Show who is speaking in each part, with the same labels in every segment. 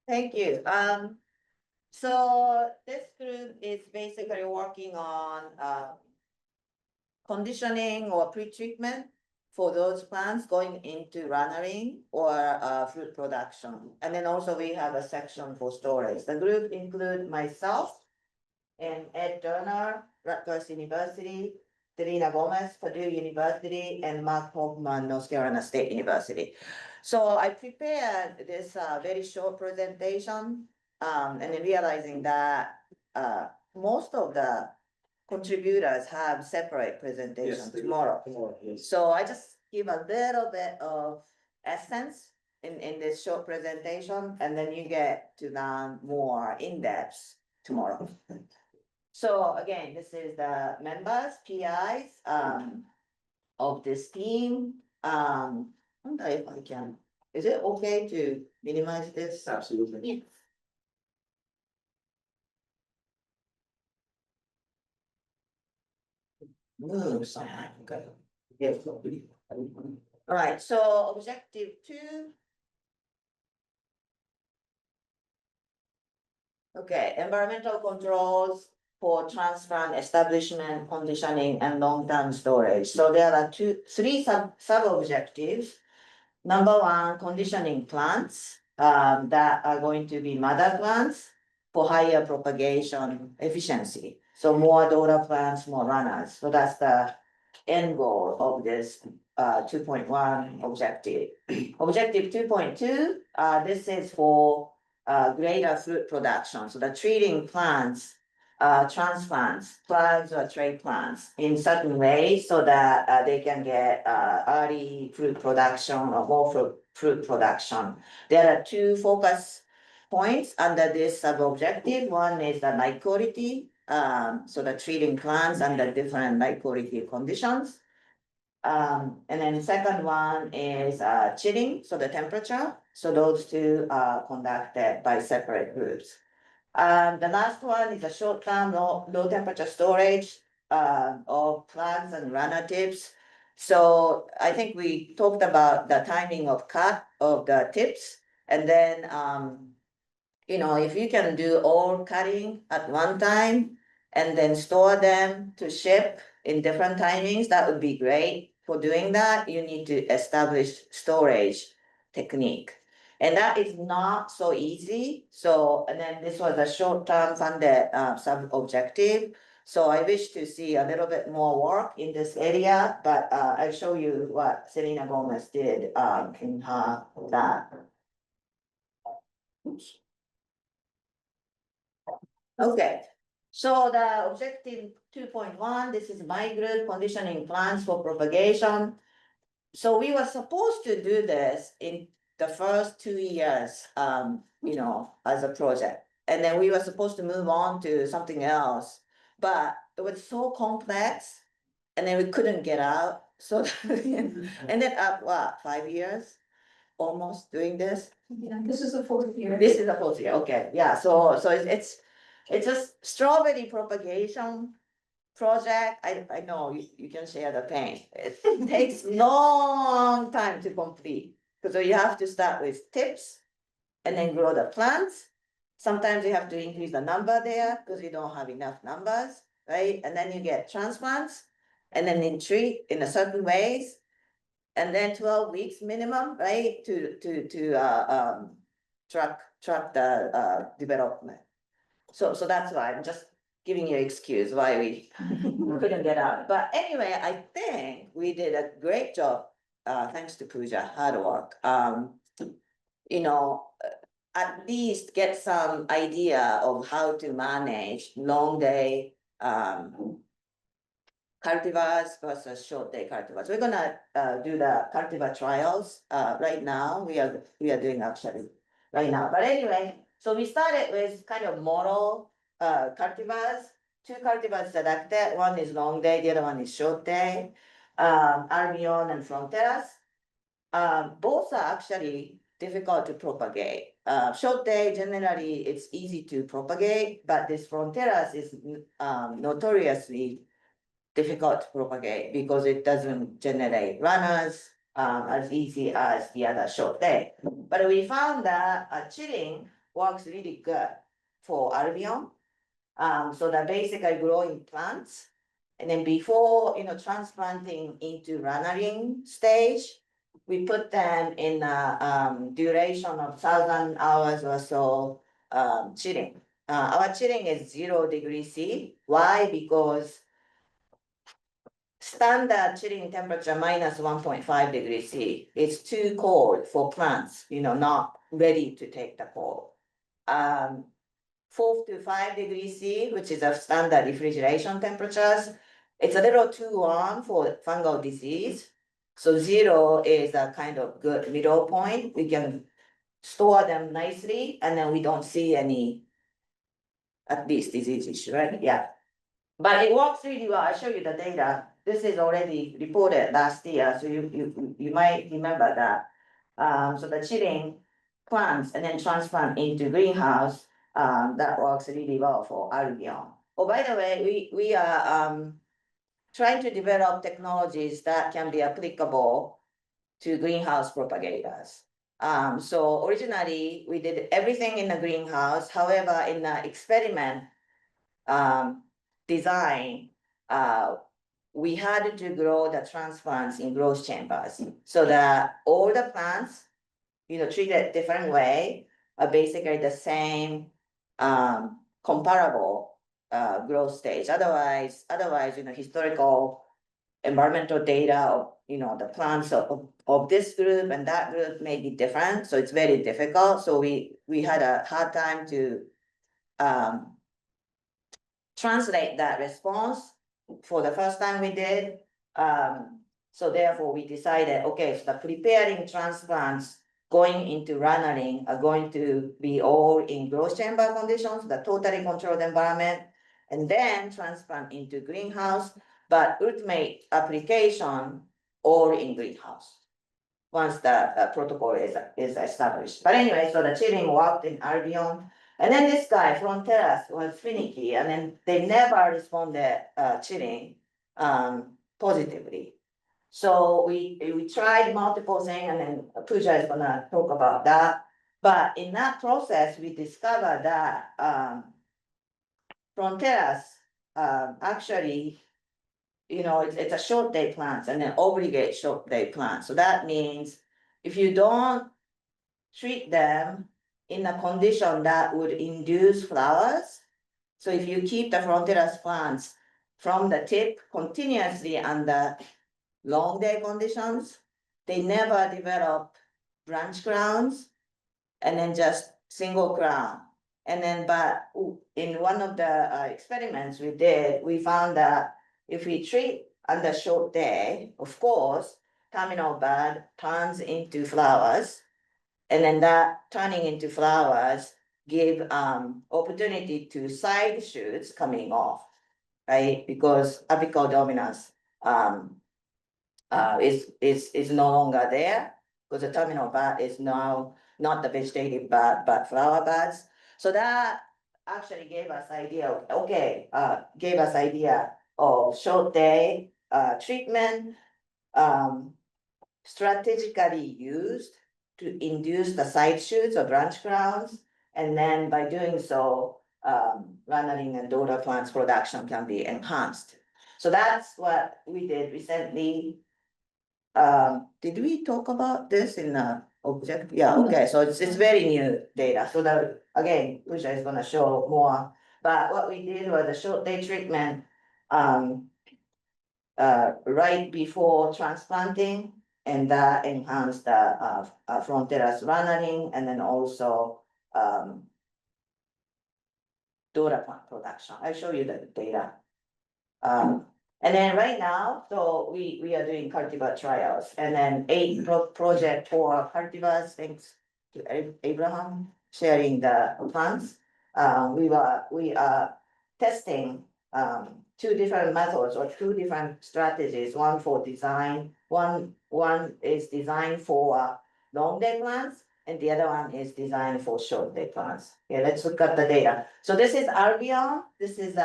Speaker 1: Thank you. So this group is basically working on conditioning or pre-treatment for those plants going into runnering or fruit production. And then also we have a section for storage. The group include myself and Ed Turner, Rutgers University, Delina Gomez, Purdue University, and Mark Hoffman, North Carolina State University. So I prepared this very short presentation, and then realizing that most of the contributors have separate presentation tomorrow.
Speaker 2: Yes.
Speaker 1: So I just give a little bit of essence in this short presentation, and then you get to learn more in depth tomorrow. So again, this is the members, PIs, of this team. I wonder if I can, is it okay to minimize this?
Speaker 2: Absolutely.
Speaker 1: Yeah. Move somehow. Okay. Yes. All right, so objective 2. Okay, environmental controls for transplant establishment, conditioning, and long-term storage. So there are three sub-objectives. Number 1, conditioning plants that are going to be mother plants for higher propagation efficiency. So more daughter plants, more runners. So that's the end goal of this 2.1 objective. Objective 2.2, this is for greater fruit production. So the treating plants, transplants, plugs or tray plants in certain ways so that they can get early fruit production or more fruit production. There are 2 focus points under this sub-objective. One is the light quality, so the treating plants under different light quality conditions. And then second one is chilling, so the temperature. So those 2 are conducted by separate groups. The last one is a short-term low temperature storage of plants and runner tips. So I think we talked about the timing of cut of the tips, and then if you can do all cutting at one time and then store them to ship in different timings, that would be great. For doing that, you need to establish storage technique. And that is not so easy. So, and then this was a short-term funded sub-objective. So I wish to see a little bit more work in this area, but I'll show you what Selena Gomez did in her lab. Oops. Okay, so the objective 2.1, this is my group conditioning plants for propagation. So we were supposed to do this in the first 2 years, as a project. And then we were supposed to move on to something else, but it was so complex and then we couldn't get out. So we ended up, 5 years almost doing this?
Speaker 3: Yeah, this is the 4th year.
Speaker 1: This is the 4th year, okay, yeah, so it's a strawberry propagation project. I know you can share the pain. It takes long time to complete because you have to start with tips and then grow the plants. Sometimes you have to increase the number there because you don't have enough numbers, right? And then you get transplants and then treat in a certain ways. And then 12 weeks minimum, right, to track the development. So that's why I'm just giving you an excuse why we couldn't get out. But anyway, I think we did a great job, thanks to Pooja, hard work. At least get some idea of how to manage long day cultivars versus short day cultivars. We're gonna do the cultivar trials right now. We are doing actually right now. But anyway, so we started with kind of model cultivars. 2 cultivars selected. One is long day, the other one is short day. Albion and Fronteras. Both are actually difficult to propagate. Short day, generally, it's easy to propagate, but this Fronteras is notoriously difficult to propagate because it doesn't generate runners as easy as the other short day. But we found that chilling works really good for Albion. So they're basically growing plants. And then before, transplanting into runnering stage, we put them in a duration of 1,000 hours or so chilling. Our chilling is 0 degrees C. Why? Because standard chilling temperature minus 1.5 degrees C. It's too cold for plants, not ready to take the cold. 4 to 5 degrees C, which is a standard refrigeration temperatures. It's a little too warm for fungal disease. So 0 is a kind of good middle point. We can store them nicely and then we don't see any, at least disease issue, right? Yeah. But it works really well. I'll show you the data. This is already reported last year, so you might remember that. So the chilling plants and then transplant into greenhouse, that works really well for Albion. Oh, by the way, we are trying to develop technologies that can be applicable to greenhouse propagators. So originally we did everything in the greenhouse. However, in the experiment design, we had to grow the transplants in growth chambers so that all the plants, treated different way, are basically the same comparable growth stage. Otherwise, historical environmental data of the plants of this group and that group may be different. So it's very difficult. So we had a hard time to translate that response for the first time we did. So therefore we decided, okay, so the preparing transplants going into runnering are going to be all in growth chamber conditions, the totally controlled environment, and then transplant into greenhouse, but ultimate application all in greenhouse once the protocol is established. But anyway, so the chilling worked in Albion. And then this guy, Fronteras, was finicky, and then they never responded chilling positively. So we tried multiple things, and then Pooja is gonna talk about that. But in that process, we discovered that Fronteras actually, it's a short day plant and then obligate short day plant. So that means if you don't treat them in a condition that would induce flowers, so if you keep the Fronteras plants from the tip continuously under long day conditions, they never develop branch crowns and then just single crown. And then, but in one of the experiments we did, we found that if we treat under short day, of course, terminal bud turns into flowers. And then that turning into flowers give opportunity to side shoots coming off, right? Because apical dominance is no longer there because the terminal bud is now not the vegetative bud, but flower buds. So that actually gave us idea of short day treatment strategically used to induce the side shoots or branch crowns. And then by doing so, runnering and daughter plants production can be enhanced. So that's what we did recently. Did we talk about this in the object? Yeah, okay, so it's very new data. So that again, Pooja is gonna show more. But what we did was a short day treatment right before transplanting, and that enhanced the Fronteras runnering and then also daughter plant production. I'll show you the data. And then right now, so we are doing cultivar trials, and then 8 project for cultivars, thanks to Abraham sharing the plants. We are testing 2 different methods or 2 different strategies. One for design, one is designed for long day plants, and the other one is designed for short day plants. Okay, let's look at the data. So this is Albion. This is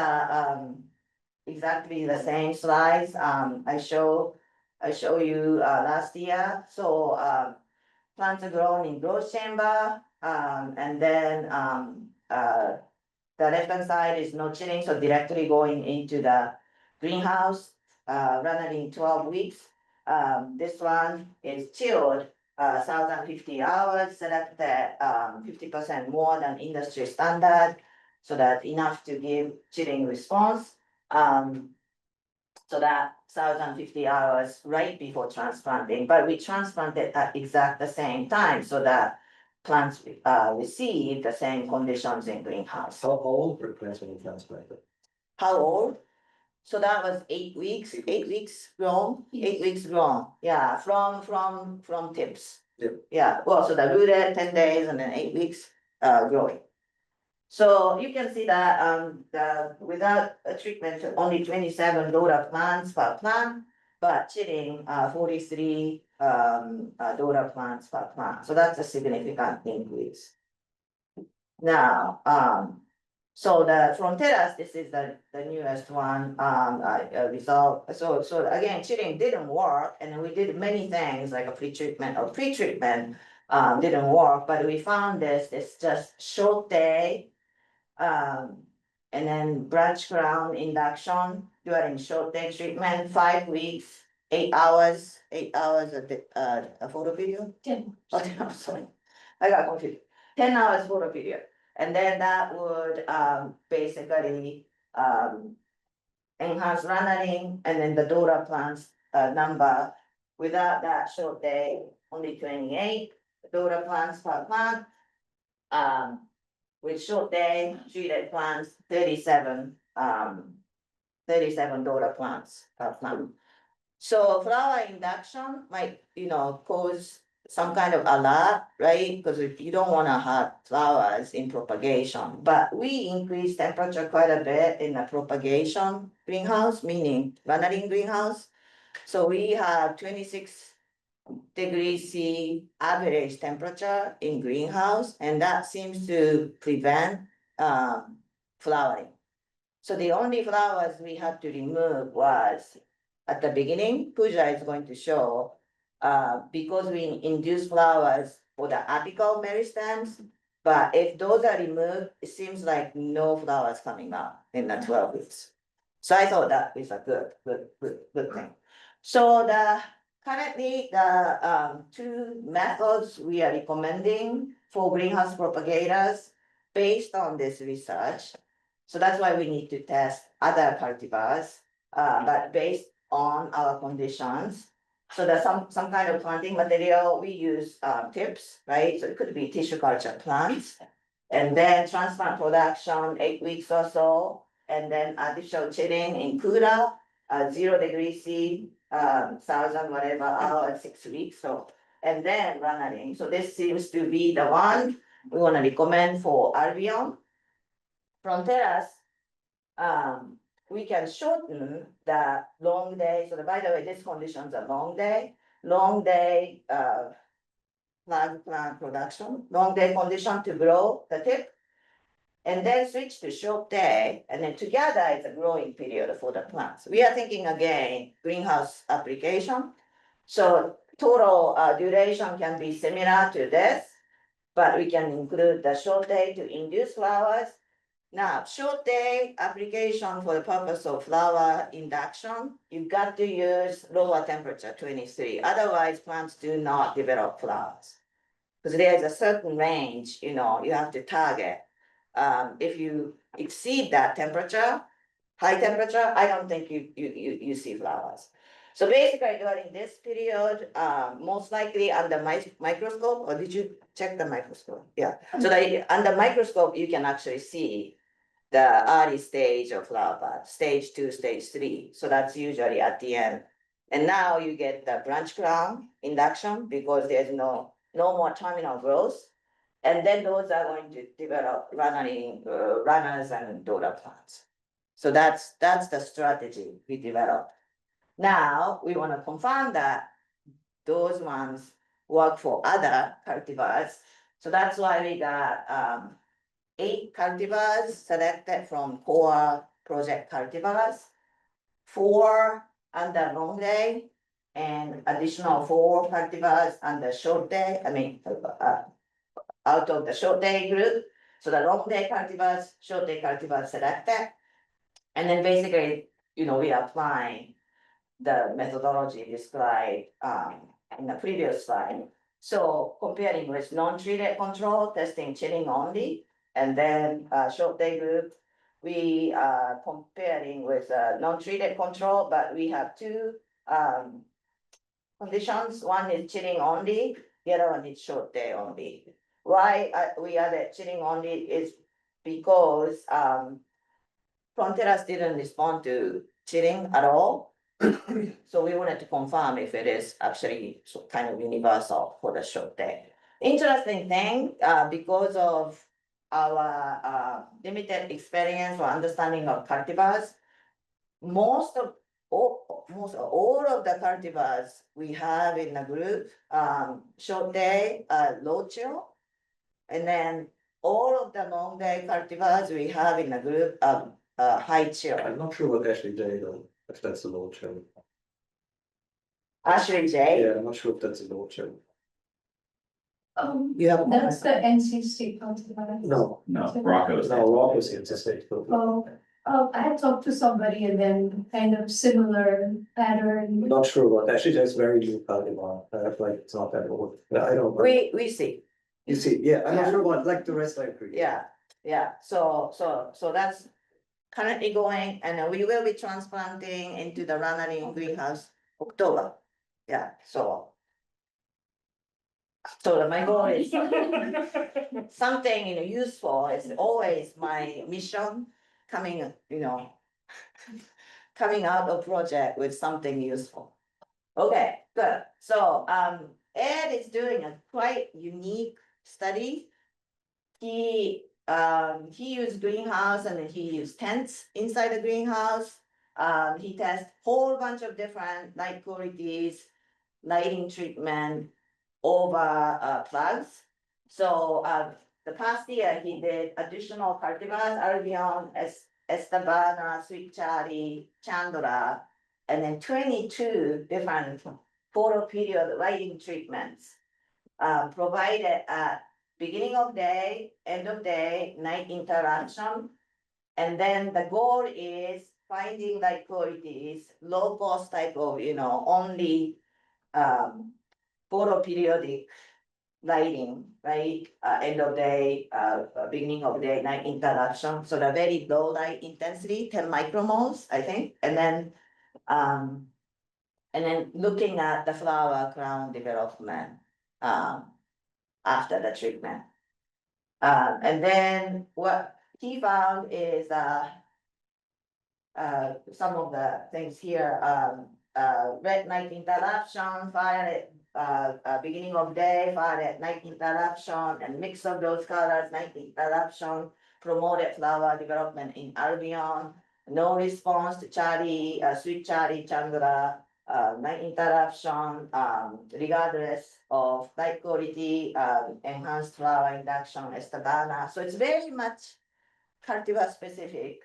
Speaker 1: exactly the same slides I show you last year. So plants are grown in growth chamber. And then, the left-hand side is no chilling, so directly going into the greenhouse, running 12 weeks. This one is chilled, 1,050 hours, selected 50% more than industry standard, so that enough to give chilling response. So that 1,050 hours right before transplanting, but we transplanted at exact the same time, so that plants receive the same conditions in greenhouse.
Speaker 2: How old were plants when you transplanted?
Speaker 1: How old? So that was 8 weeks, 8 weeks grown, 8 weeks grown, yeah, from tips.
Speaker 2: Yep.
Speaker 1: Yeah, well, so the rooted 10 days and then 8 weeks growing. So you can see that without a treatment, only 27 daughter plants per plant, but chilling 43 daughter plants per plant. So that's a significant increase. Now, so the Fronteras, this is the newest one, result. So again, chilling didn't work, and we did many things like a pre-treatment, didn't work, but we found this just short day. And then branch ground induction during short day treatment, 5 weeks, 8 hours a photo video.
Speaker 3: 10.
Speaker 1: Oh, 10 hours, sorry, I got confused. 10 hours photo period, and then that would basically enhance running, and then the daughter plants number. Without that short day, only 28 daughter plants per plant. With short day treated plants, 37 daughter plants per plant. So flower induction might, cause some kind of alert, right? Because you don't want to have flowers in propagation, but we increase temperature quite a bit in the propagation greenhouse, meaning vanillin greenhouse. So we have 26 degrees C average temperature in greenhouse, and that seems to prevent flowering. So the only flowers we had to remove was at the beginning. Pooja is going to show, because we induce flowers for the apical meristems, but if those are removed, it seems like no flowers coming out in the 12 weeks. So I thought that is a good thing. So currently the two methods we are recommending for greenhouse propagators based on this research. So that's why we need to test other cultivars, but based on our conditions. So there's some kind of planting material, we use tips, right? So it could be tissue culture plants. And then transplant production, 8 weeks or so, and then additional chilling in cooler, 0 degrees C, 1,000 whatever hours, 6 weeks. So, and then running. So this seems to be the one we want to recommend for Albion. Fronteras, we can shorten the long day. So by the way, this condition's a long day, plant production, long day condition to grow the tip. And then switch to short day, and then together it's a growing period for the plants. We are thinking again, greenhouse application. So total duration can be similar to this, but we can include the short day to induce flowers. Now, short day application for the purpose of flower induction, you've got to use lower temperature, 23. Otherwise, plants do not develop flowers. Because there's a certain range, you have to target. If you exceed that temperature, high temperature, I don't think you see flowers. So basically during this period, most likely under microscope, or did you check the microscope? Yeah. So under microscope, you can actually see the early stage of flower bud, stage 2, stage 3. So that's usually at the end. And now you get the branch crown induction because there's no more terminal growth. And then those are going to develop runners and daughter plants. So that's the strategy we developed. Now we want to confirm that those ones work for other cultivars. So that's why we got 8 cultivars selected from core project cultivars, 4 under long day, and additional 4 cultivars under short day. out of the short day group. So the long day cultivars, short day cultivars selected. And then basically, we are applying the methodology described in the previous slide. So comparing with non-treated control, testing chilling only, and then short day group, we are comparing with non-treated control, but we have two conditions. One is chilling only, the other one is short day only. Why we added chilling only is because Fronteras didn't respond to chilling at all. So we wanted to confirm if it is actually kind of universal for the short day. Interesting thing, because of our limited experience or understanding of cultivars, most of all of the cultivars we have in the group, short day, low chill. And then all of the long day cultivars we have in the group, high chill.
Speaker 2: I'm not sure what Ashley J though, if that's a low chill.
Speaker 1: Ashley J.
Speaker 2: Yeah, I'm not sure if that's a low chill.
Speaker 1: You have a
Speaker 3: That's the
Speaker 1: comment?
Speaker 3: NC state cultivar.
Speaker 2: No,
Speaker 4: No, Rocco's.
Speaker 2: no, Rocco's into state.
Speaker 3: I had talked to somebody and then kind of similar pattern.
Speaker 2: Not sure what, Ashley J is very new cultivar, I feel like it's not that old, I don't.
Speaker 1: We see,
Speaker 2: You see, yeah, I'm not
Speaker 1: Yeah.
Speaker 2: sure what, like the rest I agree.
Speaker 1: yeah, so that's currently going, and we will be transplanting into the Ranarium greenhouse October. Yeah, so my goal is something, useful is always my mission, coming, coming out of project with something useful. Okay, good. So Ed is doing a quite unique study. He used greenhouse and then he used tents inside the greenhouse. He tests whole bunch of different light qualities, lighting treatment over plugs. So the past year he did additional cultivars, Albion, Estavana, Sweet Charlie, Chandler, and then 22 different photoperiodic lighting treatments provided at beginning of day, end of day, night interaction. And then the goal is finding light qualities, low cost type of, only photoperiodic lighting, right? End of day, beginning of day, night interaction. So the very low light intensity, 10 micromoles, I think. And then looking at the flower crown development after the treatment. And then what he found is some of the things here, red night interruption, fire at beginning of day, fire at night interruption, and mix of those colors, night interruption, promoted flower development in Albion, no response to Charlie, Sweet Charlie, Chandler, night interruption, regardless of light quality, enhanced flower induction, Estavana. So it's very much cultivar specific.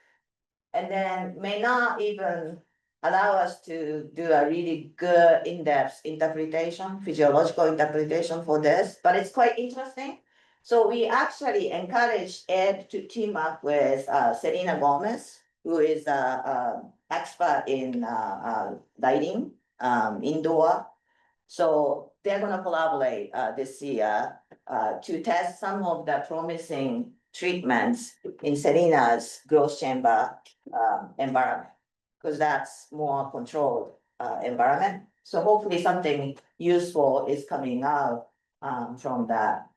Speaker 1: And then may not even allow us to do a really good in-depth interpretation, physiological interpretation for this, but it's quite interesting. So we actually encouraged Ed to team up with Selena Gomez, who is an expert in lighting, indoor. So they're gonna collaborate this year to test some of the promising treatments in Selena's growth chamber environment, because that's more controlled environment. So hopefully something useful is coming out from that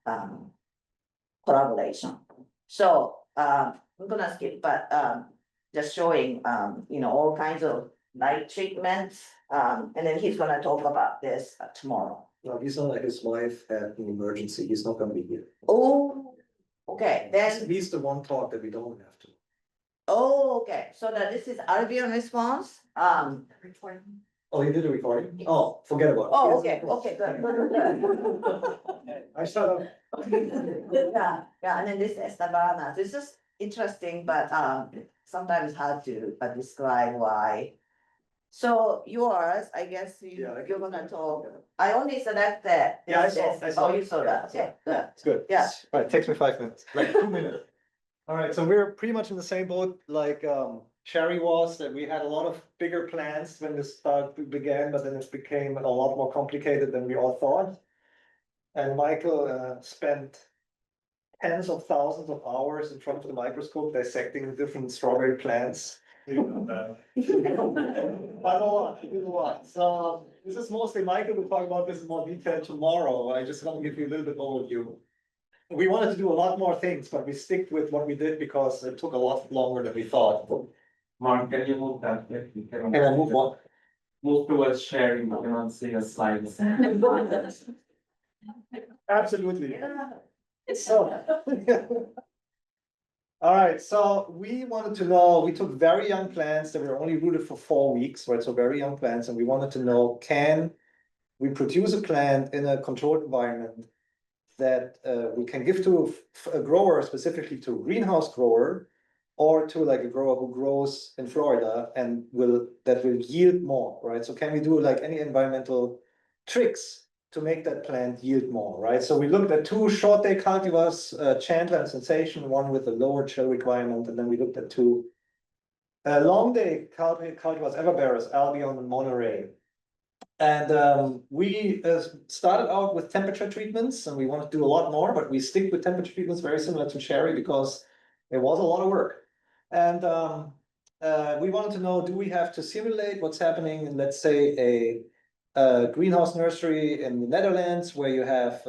Speaker 1: collaboration. So I'm gonna skip, but just showing all kinds of light treatments, and then he's gonna talk about this tomorrow.
Speaker 2: No, he's not, like his wife had an emergency, he's not gonna be here.
Speaker 1: Oh, okay, then,
Speaker 2: He's the one talk that we don't have to.
Speaker 1: oh, okay, so that this is Albion response,
Speaker 2: Oh, you did a recording? Oh, forget about it.
Speaker 1: oh, okay, good.
Speaker 2: I shut up.
Speaker 1: Yeah, and then this Estavana, this is interesting, but sometimes hard to describe why. So yours, I guess you're gonna talk, I only selected.
Speaker 2: Yeah, I saw
Speaker 1: Oh, you
Speaker 2: it.
Speaker 1: saw that,
Speaker 2: Yeah.
Speaker 1: okay, good.
Speaker 2: It's good.
Speaker 1: Yeah.
Speaker 2: Right, it takes me 5 minutes, like 2 minutes. All right, so we're pretty much in the same boat like Chieri was, that we had a lot of bigger plans when this began, but then it became a lot more complicated than we all thought. And Michael spent tens of thousands of hours in front of the microscope dissecting different strawberry plants. Quite a lot. So this is mostly Michael will talk about this in more detail tomorrow. I just want to give you a little bit overview. We wanted to do a lot more things, but we stick with what we did because it took a lot longer than we thought.
Speaker 4: Mark, can you move that?
Speaker 2: Can I move on?
Speaker 4: Move towards sharing, we cannot see your slides.
Speaker 2: Absolutely. So. All right, so we wanted to know, we took very young plants that were only rooted for 4 weeks, right? So very young plants, and we wanted to know, can we produce a plant in a controlled environment that we can give to a grower, specifically to a greenhouse grower, or to like a grower who grows in Florida and that will yield more, right? So can we do like any environmental tricks to make that plant yield more, right? So we looked at 2 short day cultivars, Chandler and Sensation, one with a lower chill requirement, and then we looked at 2 long day cultivars, everbearers, Albion and Monterey. And we started out with temperature treatments, and we want to do a lot more, but we stick with temperature treatments very similar to Chieri because it was a lot of work. And we wanted to know, do we have to simulate what's happening in, let's say, a greenhouse nursery in the Netherlands, where you have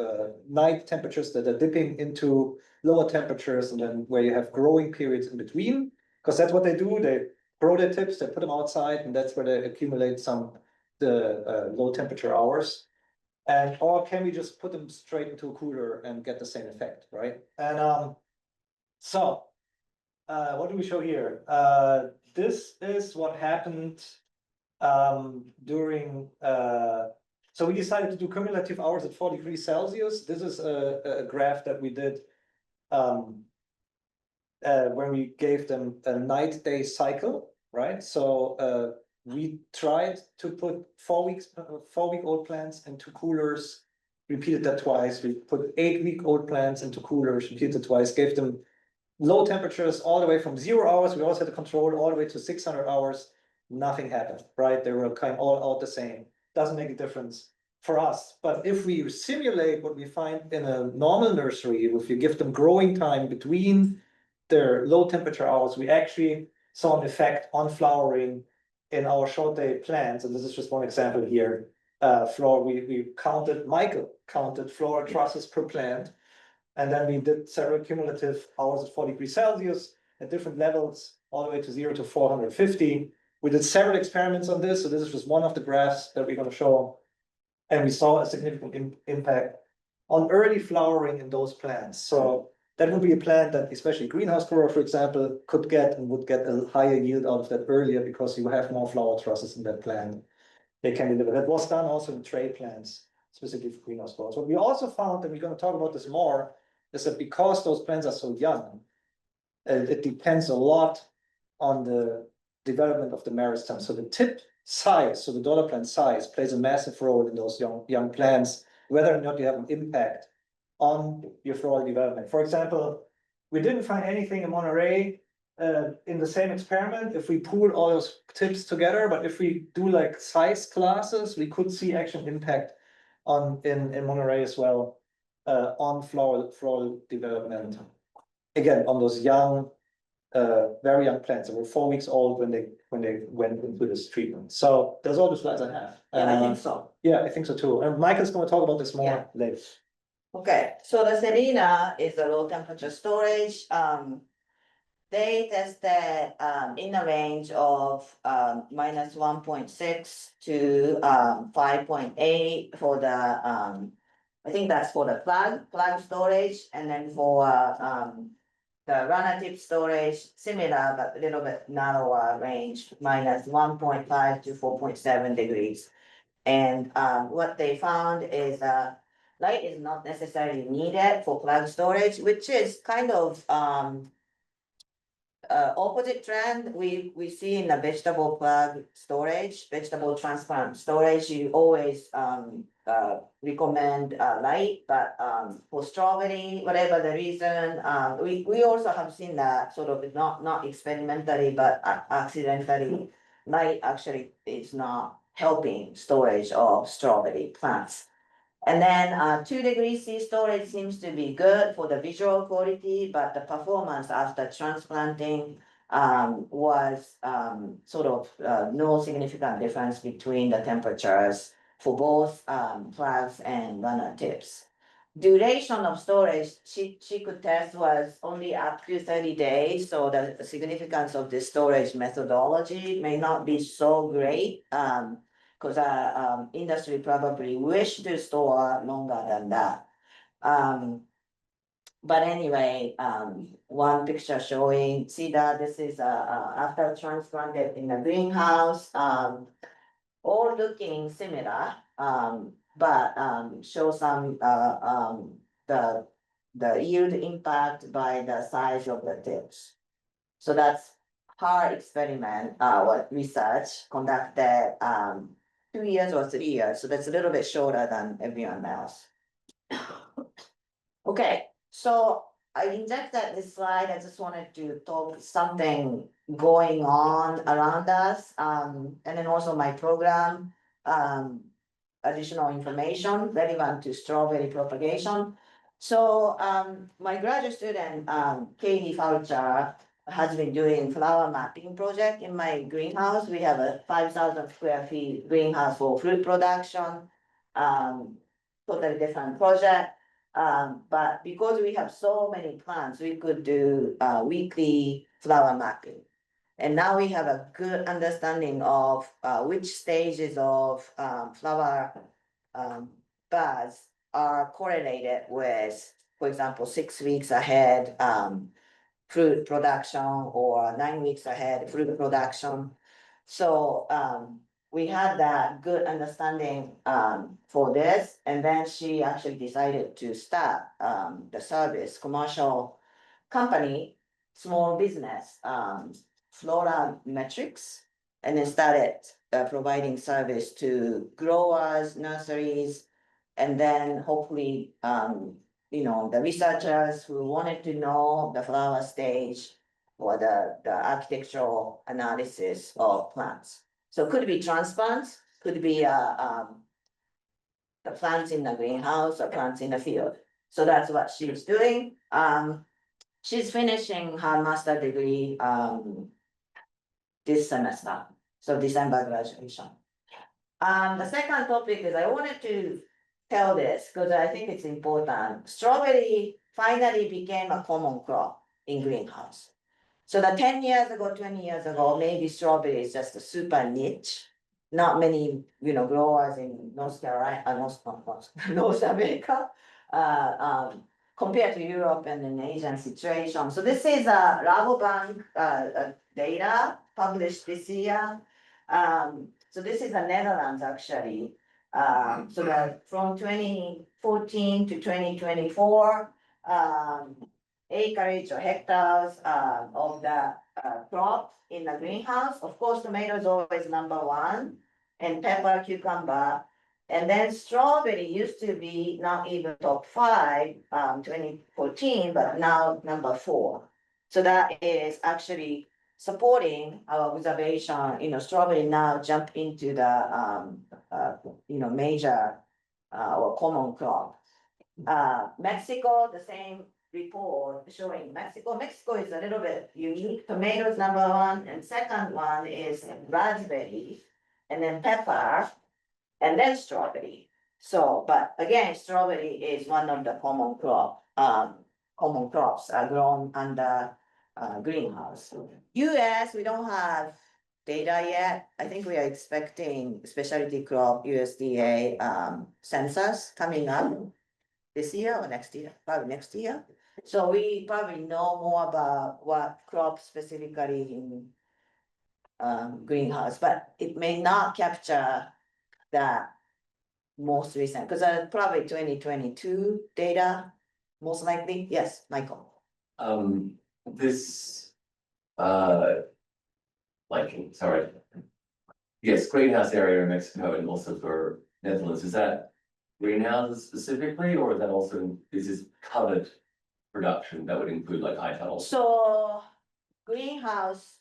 Speaker 2: night temperatures that are dipping into lower temperatures, and then where you have growing periods in between, because that's what they do. They grow their tips, they put them outside, and that's where they accumulate the low temperature hours. And or can we just put them straight into a cooler and get the same effect, right? And so what do we show here? This is what happened during so we decided to do cumulative hours at 4 degrees Celsius. This is a graph that we did when we gave them a night day cycle, right? So we tried to put 4-week-old plants into coolers, repeated that twice. We put 8-week-old plants into coolers, repeated it twice, gave them low temperatures all the way from 0 hours. We also had to control all the way to 600 hours. Nothing happened, right? They were kind of all out the same. Doesn't make a difference for us. But if we simulate what we find in a normal nursery, if you give them growing time between their low temperature hours, we actually saw an effect on flowering in our short day plants. And this is just one example here. Michael counted floral trusses per plant. And then we did several cumulative hours at 4 degrees Celsius at different levels, all the way to 0 to 450. We did several experiments on this. So this is just one of the graphs that we're going to show. And we saw a significant impact on early flowering in those plants. So that would be a plant that, especially greenhouse grower, for example, could get and would get a higher yield out of that earlier because you have more flower trusses in that plant. They can deliver. That was done also in tray plants, specifically for greenhouse growers. What we also found, and we're going to talk about this more, is that because those plants are so young, it depends a lot on the development of the meristem. So the tip size, so the daughter plant size, plays a massive role in those young plants, whether or not you have an impact on your floral development. For example, we didn't find anything in Monterey in the same experiment if we pool all those tips together, but if we do like size classes, we could see actual impact in Monterey as well on floral development. Again, on those young, very young plants that were 4 weeks old when they went into this treatment. So there's all the slides I have.
Speaker 1: Yeah, I think so.
Speaker 2: Yeah, I think so too. And Michael's going to talk about this more later.
Speaker 1: Okay, so the Selena is a low temperature storage. They tested in the range of minus 1.6 to 5.8 for the I think that's for the plug storage, and then for the runner tip storage, similar but a little bit narrower range, minus 1.5 to 4.7 degrees. And what they found is light is not necessarily needed for plug storage, which is kind of opposite trend we see in the vegetable plug storage, vegetable transplant storage, you always recommend light, but for strawberry, whatever the reason, we also have seen that sort of not experimentally, but accidentally, light actually is not helping storage of strawberry plants. And then 2 degrees C storage seems to be good for the visual quality, but the performance after transplanting was sort of no significant difference between the temperatures for both plugs and runner tips. Duration of storage, she could test was only up to 30 days, so the significance of the storage methodology may not be so great. Because industry probably wish to store longer than that. But anyway, one picture showing, see that this is after transplanted in the greenhouse, all looking similar, but show some the yield impact by the size of the tips. So that's her experiment, what research conducted 2 years or 3 years, so that's a little bit shorter than everyone else. Okay, so I injected this slide, I just wanted to talk something going on around us, and then also my program, additional information relevant to strawberry propagation. So my graduate student, Katie Foucher, has been doing flower mapping project in my greenhouse. We have a 5,000 square feet greenhouse for fruit production, totally different project. But because we have so many plants, we could do weekly flower mapping. And now we have a good understanding of which stages of flower buds are correlated with, for example, 6 weeks ahead fruit production or 9 weeks ahead fruit production. So we had that good understanding for this, and then she actually decided to start the service, commercial company, small business, Flora Metrics, and then started providing service to growers, nurseries, and then hopefully the researchers who wanted to know the flower stage or the architectural analysis of plants. So it could be transplants, could be the plants in the greenhouse or plants in the field. So that's what she's doing. She's finishing her master's degree this semester, so December graduation. The second topic is I wanted to tell this because I think it's important. Strawberry finally became a common crop in greenhouse. So the 10 years ago, 20 years ago, maybe strawberry is just a super niche. Not many, growers in North Carolina, North America, compared to Europe and an Asian situation. So this is a Rabobank data published this year. So this is the Netherlands actually. So that from 2014 to 2024, acreage or hectares of the crop in the greenhouse. Of course, tomato is always number one, and pepper, cucumber, and then strawberry used to be not even top 5, 2014, but now number 4. So that is actually supporting our observation. Strawberry now jump into the major or common crop. Mexico, the same report showing Mexico. Mexico is a little bit unique. Tomatoes number 1, and second one is raspberry, and then pepper, and then strawberry. So, but again, strawberry is one of the common crops are grown under greenhouse. US, we don't have data yet. I think we are expecting specialty crop USDA census coming up this year or next year, probably next year. So we probably know more about what crop specifically in greenhouse, but it may not capture the most recent, because probably 2022 data, most likely. Yes, Michael.
Speaker 4: This
Speaker 5: Sorry. Yes, greenhouse area in Mexico and also for Netherlands, is that greenhouses specifically, or is that also, is this covered production that would include like high tunnels?
Speaker 1: So greenhouse,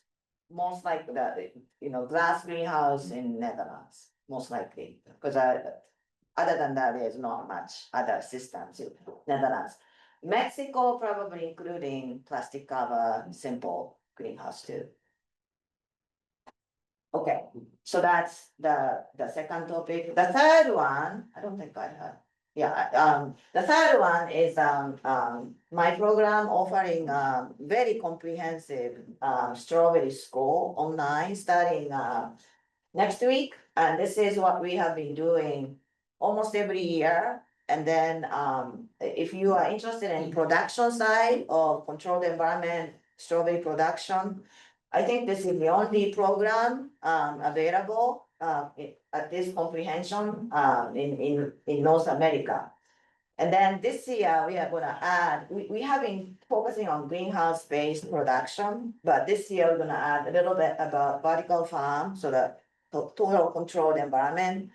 Speaker 1: most likely the, glass greenhouse in Netherlands, most likely, because other than that, there's not much other systems in Netherlands. Mexico probably including plastic cover, simple greenhouse too. Okay, so that's the second topic. The third one, I don't think I have. Yeah, the third one is my program offering very comprehensive strawberry school online starting next week. And this is what we have been doing almost every year. And then if you are interested in production side of controlled environment strawberry production, I think this is the only program available at this comprehension in North America. And then this year we are gonna add, we have been focusing on greenhouse-based production, but this year we're gonna add a little bit about vertical farm, so the total controlled environment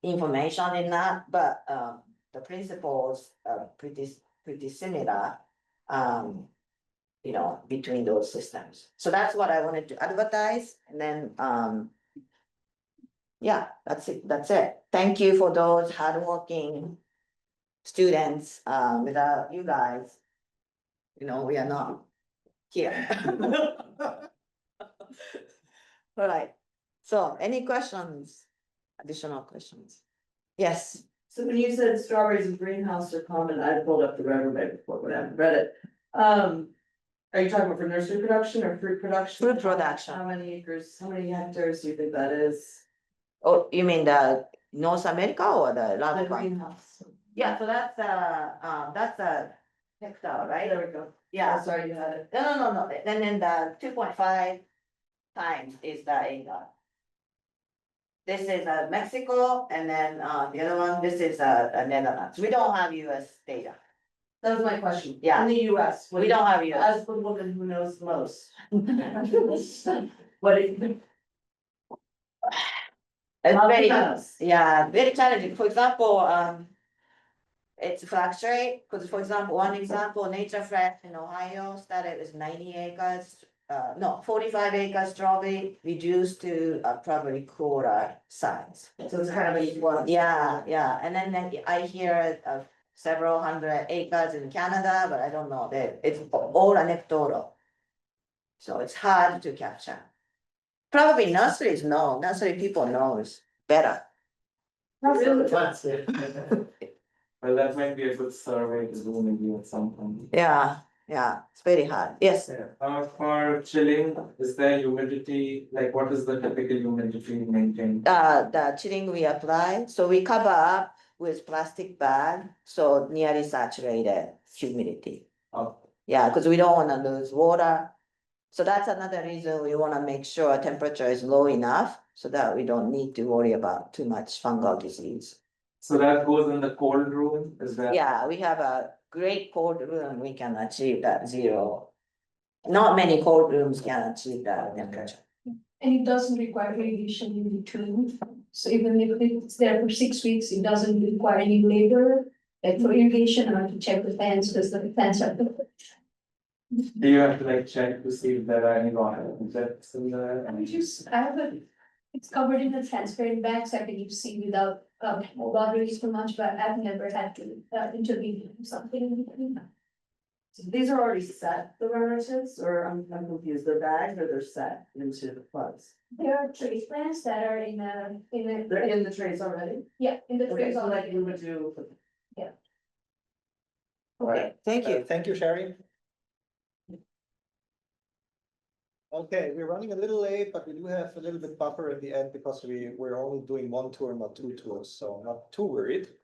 Speaker 1: information in that, but the principles are pretty similar. Between those systems. So that's what I wanted to advertise, and then, yeah, that's it. Thank you for those hardworking students, without you guys, we are not here. All right, so any questions, additional questions? Yes,
Speaker 6: So when you said strawberries and greenhouse are common, I pulled up the Riverbank report, but I haven't read it. Are you talking about for nursery production or fruit production?
Speaker 1: Fruit production.
Speaker 6: How many acres, how many hectares do you think that is?
Speaker 1: oh, you mean the North America or the
Speaker 6: The
Speaker 1: large farm?
Speaker 6: greenhouse.
Speaker 1: Yeah, so that's a hectare, right?
Speaker 6: There we go.
Speaker 1: Yeah,
Speaker 6: Oh, sorry, you had it.
Speaker 1: no, and then the 2.5 times is the acre. This is Mexico, and then the other one, this is Netherlands. We don't have US data.
Speaker 6: That was my question.
Speaker 1: Yeah.
Speaker 6: In the US.
Speaker 1: We don't have US.
Speaker 6: As the woman who knows the most. What do you think?
Speaker 1: It's very,
Speaker 6: Avocados.
Speaker 1: yeah, very challenging. For example, it's fluctuate, because for example, one example, Nature Fresh in Ohio started with 90 acres. 45 acres strawberry reduced to probably quarter size.
Speaker 6: So it's kind of equal.
Speaker 1: Yeah, and then I hear of several hundred acres in Canada, but I don't know, it's all anecdotal. So it's hard to capture. Probably nursery people knows better.
Speaker 6: Really?
Speaker 4: Well, that might be a good survey to do maybe at some point.
Speaker 1: Yeah, it's very hard, yes.
Speaker 4: For chilling, is there humidity, like what is the typical humidity maintained?
Speaker 1: The chilling we apply, so we cover up with plastic bag, so nearly saturated humidity.
Speaker 4: Oh,
Speaker 1: Yeah, because we don't wanna lose water. So that's another reason we wanna make sure temperature is low enough, so that we don't need to worry about too much fungal disease.
Speaker 4: so that goes in the cold room, is that?
Speaker 1: Yeah, we have a great cold room, we can achieve that 0. Not many cold rooms can achieve that temperature.
Speaker 3: And it doesn't require irrigation in between. So even if it's there for 6 weeks, it doesn't require any labor. Like for irrigation, I have to check the fence because the fence are.
Speaker 4: Do you have to like check to see if there are any water injects in there?
Speaker 3: I have it's covered in a transparent bag, so I can see without bothering too much, but I've never had to intervene in something in between.
Speaker 6: So these are already set, the relatives, or I'm confused, they're bagged or they're set into the plugs?
Speaker 3: There are tree plants that are
Speaker 6: They're in the trays already?
Speaker 3: in the
Speaker 6: Okay,
Speaker 3: trees
Speaker 6: so like
Speaker 3: already.
Speaker 6: you would do.
Speaker 1: Okay, thank you.
Speaker 2: Thank you, Sherry. Okay, we're running a little late, but we do have a little bit buffer at the end because we're only doing 1 tour, not 2 tours, so not too worried.